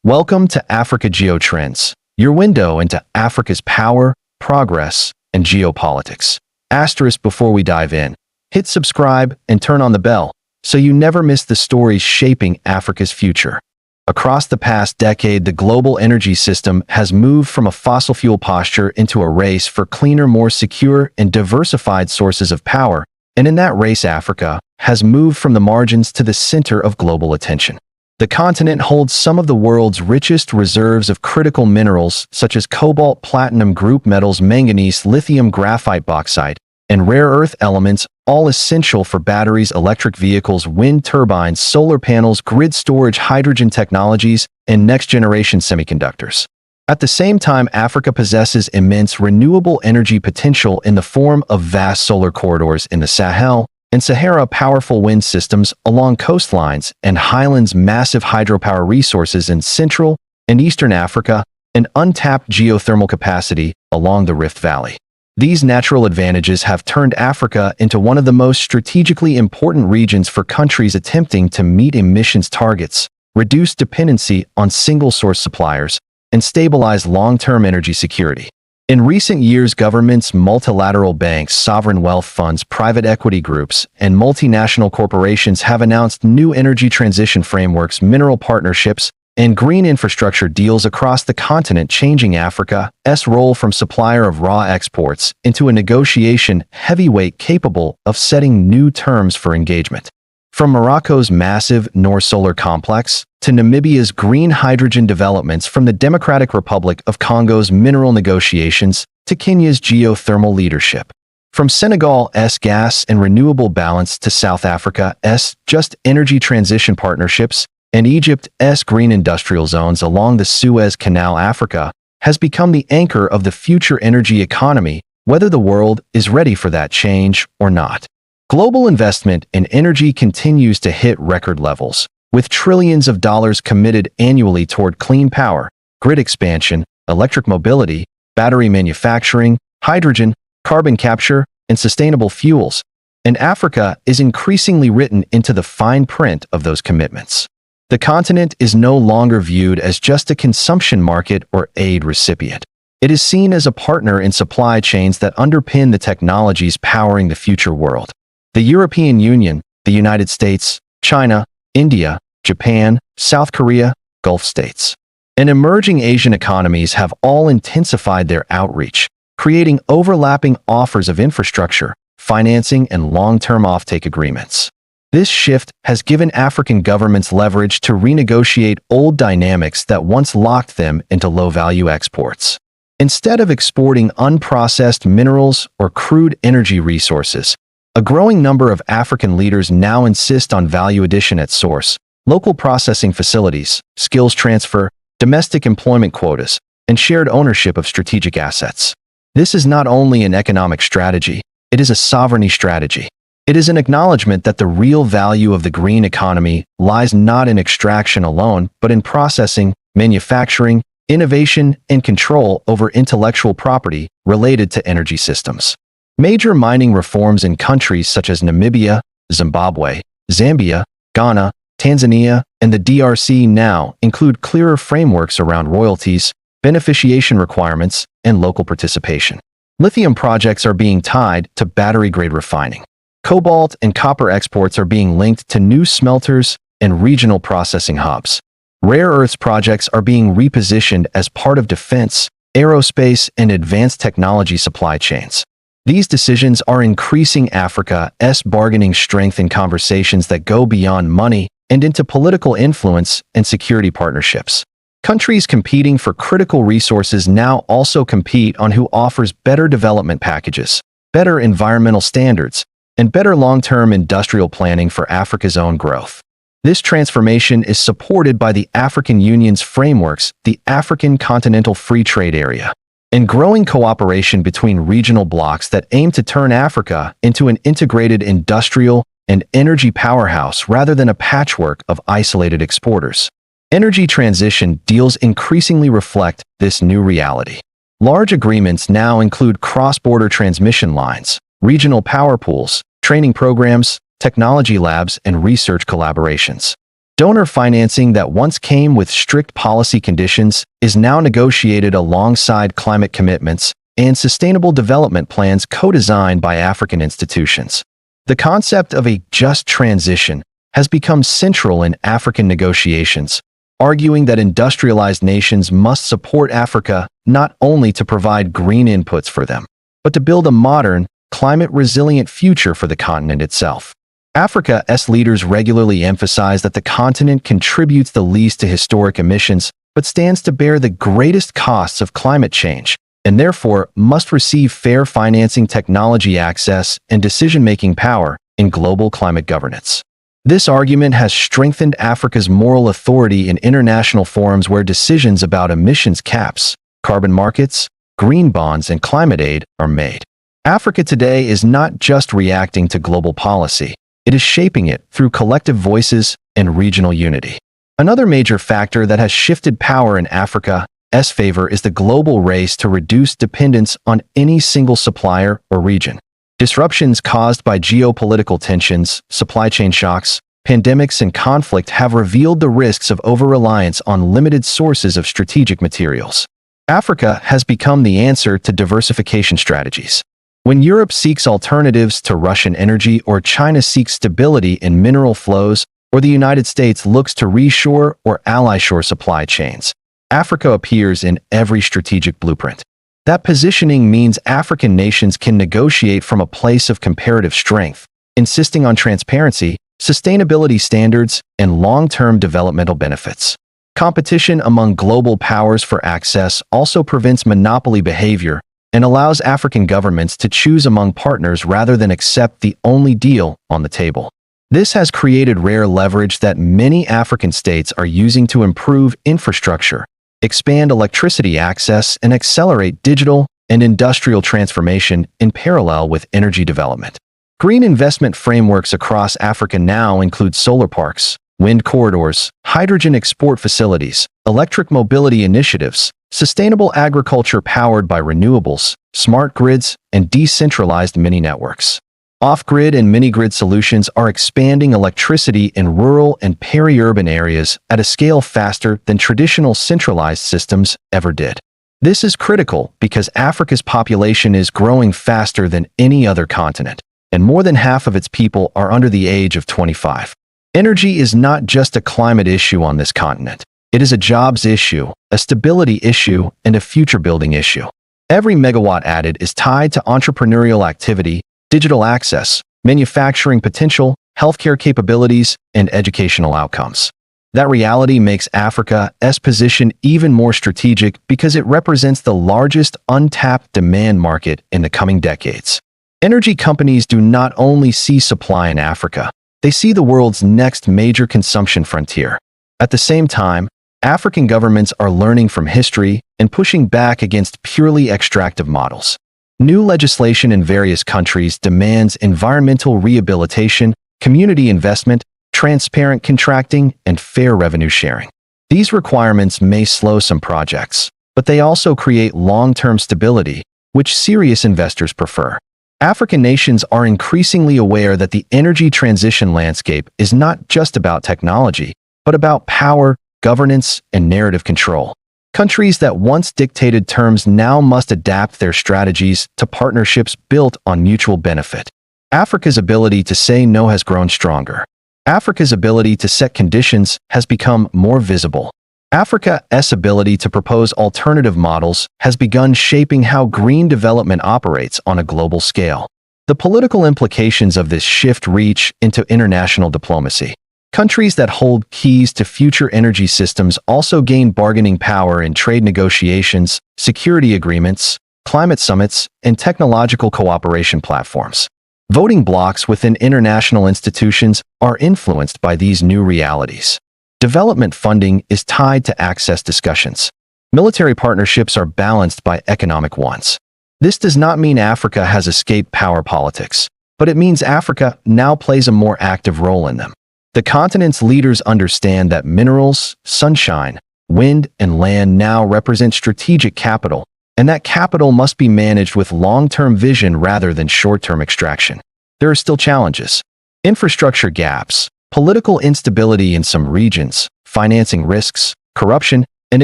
Welcome to Africa Geotrends, your window into Africa's power, progress, and geopolitics. Asterisk before we dive in, hit subscribe and turn on the bell so you never miss the stories shaping Africa's future. Across the past decade, the global energy system has moved from a fossil fuel posture into a race for cleaner, more secure, and diversified sources of power, and in that race, Africa has moved from the margins to the center of global attention. The continent holds some of the world's richest reserves of critical minerals such as cobalt, platinum, group metals, manganese, lithium, graphite, bauxite, and rare earth elements, all essential for batteries, electric vehicles, wind turbines, solar panels, grid storage, hydrogen technologies, and next-generation semiconductors. At the same time, Africa possesses immense renewable energy potential in the form of vast solar corridors in the Sahel and Sahara, powerful wind systems along coastlines, and highlands, massive hydropower resources in Central and Eastern Africa, and untapped geothermal capacity along the Rift Valley. These natural advantages have turned Africa into one of the most strategically important regions for countries attempting to meet emissions targets, reduce dependency on single-source suppliers, and stabilize long-term energy security. In recent years, governments, multilateral banks, sovereign wealth funds, private equity groups, and multinational corporations have announced new energy transition frameworks, mineral partnerships, and green infrastructure deals across the continent, changing Africa's role from supplier of raw exports into a negotiation heavyweight capable of setting new terms for engagement. From Morocco's massive Noor solar complex to Namibia's green hydrogen developments, from the Democratic Republic of Congo's mineral negotiations to Kenya's geothermal leadership. From Senegal's gas and renewable balance to South Africa's just energy transition partnerships and Egypt's green industrial zones along the Suez Canal, Africa has become the anchor of the future energy economy, whether the world is ready for that change or not. Global investment in energy continues to hit record levels, with trillions of dollars committed annually toward clean power, grid expansion, electric mobility, battery manufacturing, hydrogen, carbon capture, and sustainable fuels, and Africa is increasingly written into the fine print of those commitments. The continent is no longer viewed as just a consumption market or aid recipient. It is seen as a partner in supply chains that underpin the technologies powering the future world. The European Union, the United States, China, India, Japan, South Korea, Gulf states, and emerging Asian economies have all intensified their outreach, creating overlapping offers of infrastructure, financing, and long-term offtake agreements. This shift has given African governments leverage to renegotiate old dynamics that once locked them into low-value exports. Instead of exporting unprocessed minerals or crude energy resources, a growing number of African leaders now insist on value addition at source, local processing facilities, skills transfer, domestic employment quotas, and shared ownership of strategic assets. This is not only an economic strategy, it is a sovereignty strategy. It is an acknowledgement that the real value of the green economy lies not in extraction alone, but in processing, manufacturing, innovation, and control over intellectual property related to energy systems. Major mining reforms in countries such as Namibia, Zimbabwe, Zambia, Ghana, Tanzania, and the DRC now include clearer frameworks around royalties, beneficiation requirements, and local participation. Lithium projects are being tied to battery-grade refining. Cobalt and copper exports are being linked to new smelters and regional processing hubs. Rare earths projects are being repositioned as part of defense, aerospace, and advanced technology supply chains. These decisions are increasing Africa's bargaining strength in conversations that go beyond money and into political influence and security partnerships. Countries competing for critical resources now also compete on who offers better development packages, better environmental standards, and better long-term industrial planning for Africa's own growth. This transformation is supported by the African Union's frameworks, the African Continental Free Trade Area, and growing cooperation between regional blocs that aim to turn Africa into an integrated industrial and energy powerhouse rather than a patchwork of isolated exporters. Energy transition deals increasingly reflect this new reality. Large agreements now include cross-border transmission lines, regional power pools, training programs, technology labs, and research collaborations. Donor financing that once came with strict policy conditions is now negotiated alongside climate commitments and sustainable development plans co-designed by African institutions. The concept of a just transition has become central in African negotiations, arguing that industrialized nations must support Africa not only to provide green inputs for them, but to build a modern, climate-resilient future for the continent itself. Africa's leaders regularly emphasize that the continent contributes the least to historic emissions, but stands to bear the greatest costs of climate change, and therefore must receive fair financing, technology access, and decision-making power in global climate governance. This argument has strengthened Africa's moral authority in international forums where decisions about emissions caps, carbon markets, green bonds, and climate aid are made. Africa today is not just reacting to global policy, it is shaping it through collective voices and regional unity. Another major factor that has shifted power in Africa's favor is the global race to reduce dependence on any single supplier or region. Disruptions caused by geopolitical tensions, supply chain shocks, pandemics, and conflict have revealed the risks of over-reliance on limited sources of strategic materials. Africa has become the answer to diversification strategies. When Europe seeks alternatives to Russian energy, or China seeks stability in mineral flows, or the United States looks to reshore or ally-shore supply chains, Africa appears in every strategic blueprint. That positioning means African nations can negotiate from a place of comparative strength, insisting on transparency, sustainability standards, and long-term developmental benefits. Competition among global powers for access also prevents monopoly behavior and allows African governments to choose among partners rather than accept the only deal on the table. This has created rare leverage that many African states are using to improve infrastructure, expand electricity access, and accelerate digital and industrial transformation in parallel with energy development. Green investment frameworks across Africa now include solar parks, wind corridors, hydrogen export facilities, electric mobility initiatives, sustainable agriculture powered by renewables, smart grids, and decentralized mini-networks. Off-grid and mini-grid solutions are expanding electricity in rural and peri-urban areas at a scale faster than traditional centralized systems ever did. This is critical because Africa's population is growing faster than any other continent, and more than half of its people are under the age of 25. Energy is not just a climate issue on this continent. It is a jobs issue, a stability issue, and a future-building issue. Every megawatt added is tied to entrepreneurial activity, digital access, manufacturing potential, healthcare capabilities, and educational outcomes. That reality makes Africa's position even more strategic because it represents the largest untapped demand market in the coming decades. Energy companies do not only see supply in Africa, they see the world's next major consumption frontier. At the same time, African governments are learning from history and pushing back against purely extractive models. New legislation in various countries demands environmental rehabilitation, community investment, transparent contracting, and fair revenue sharing. These requirements may slow some projects, but they also create long-term stability, which serious investors prefer. African nations are increasingly aware that the energy transition landscape is not just about technology, but about power, governance, and narrative control. Countries that once dictated terms now must adapt their strategies to partnerships built on mutual benefit. Africa's ability to say no has grown stronger. Africa's ability to set conditions has become more visible. Africa's ability to propose alternative models has begun shaping how green development operates on a global scale. The political implications of this shift reach into international diplomacy. Countries that hold keys to future energy systems also gain bargaining power in trade negotiations, security agreements, climate summits, and technological cooperation platforms. Voting blocs within international institutions are influenced by these new realities. Development funding is tied to access discussions. Military partnerships are balanced by economic ones. This does not mean Africa has escaped power politics, but it means Africa now plays a more active role in them. The continent's leaders understand that minerals, sunshine, wind, and land now represent strategic capital, and that capital must be managed with long-term vision rather than short-term extraction. There are still challenges. Infrastructure gaps, Political instability in some regions, financing risks, corruption, and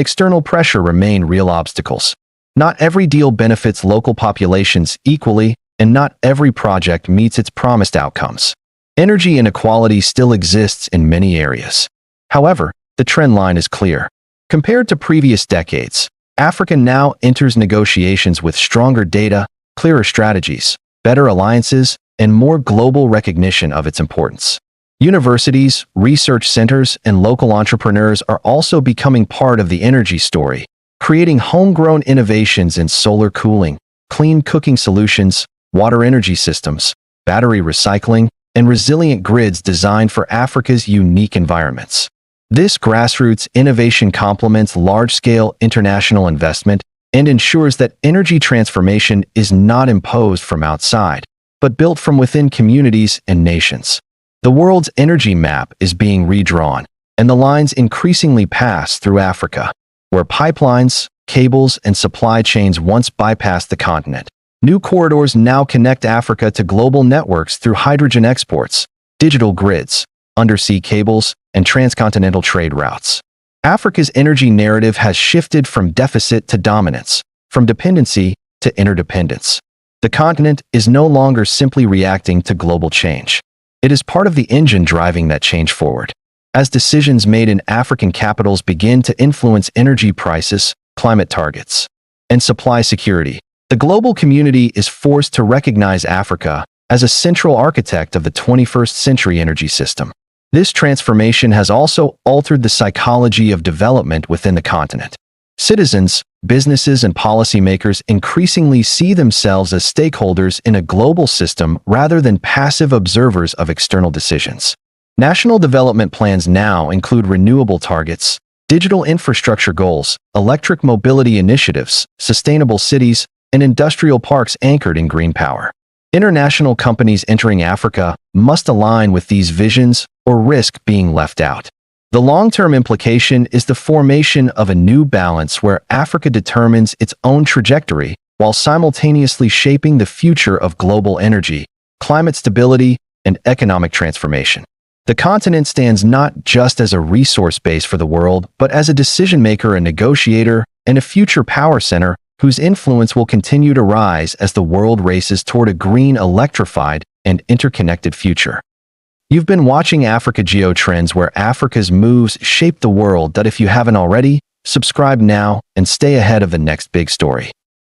external pressure remain real obstacles. Not every deal benefits local populations equally, and not every project meets its promised outcomes. Energy inequality still exists in many areas. However, the trend line is clear. Compared to previous decades, Africa now enters negotiations with stronger data, clearer strategies, better alliances, and more global recognition of its importance. Universities, research centers, and local entrepreneurs are also becoming part of the energy story, creating homegrown innovations in solar cooling, clean cooking solutions, water energy systems, battery recycling, and resilient grids designed for Africa's unique environments. This grassroots innovation complements large-scale international investment and ensures that energy transformation is not imposed from outside, but built from within communities and nations. The world's energy map is being redrawn, and the lines increasingly pass through Africa, where pipelines, cables, and supply chains once bypassed the continent. New corridors now connect Africa to global networks through hydrogen exports, digital grids, undersea cables, and transcontinental trade routes. Africa's energy narrative has shifted from deficit to dominance, from dependency to interdependence. The continent is no longer simply reacting to global change. It is part of the engine driving that change forward. As decisions made in African capitals begin to influence energy prices, climate targets, and supply security, the global community is forced to recognize Africa as a central architect of the 21st century energy system. This transformation has also altered the psychology of development within the continent. Citizens, businesses, and policymakers increasingly see themselves as stakeholders in a global system rather than passive observers of external decisions. National development plans now include renewable targets, digital infrastructure goals, electric mobility initiatives, sustainable cities, and industrial parks anchored in green power. International companies entering Africa must align with these visions or risk being left out. The long-term implication is the formation of a new balance where Africa determines its own trajectory while simultaneously shaping the future of global energy, climate stability, and economic transformation. The continent stands not just as a resource base for the world, but as a decision-maker, a negotiator, and a future power center whose influence will continue to rise as the world races toward a green, electrified, and interconnected future. You've been watching Africa Geotrends, where Africa's moves shape the world. If you haven't already, subscribe now and stay ahead of the next big story.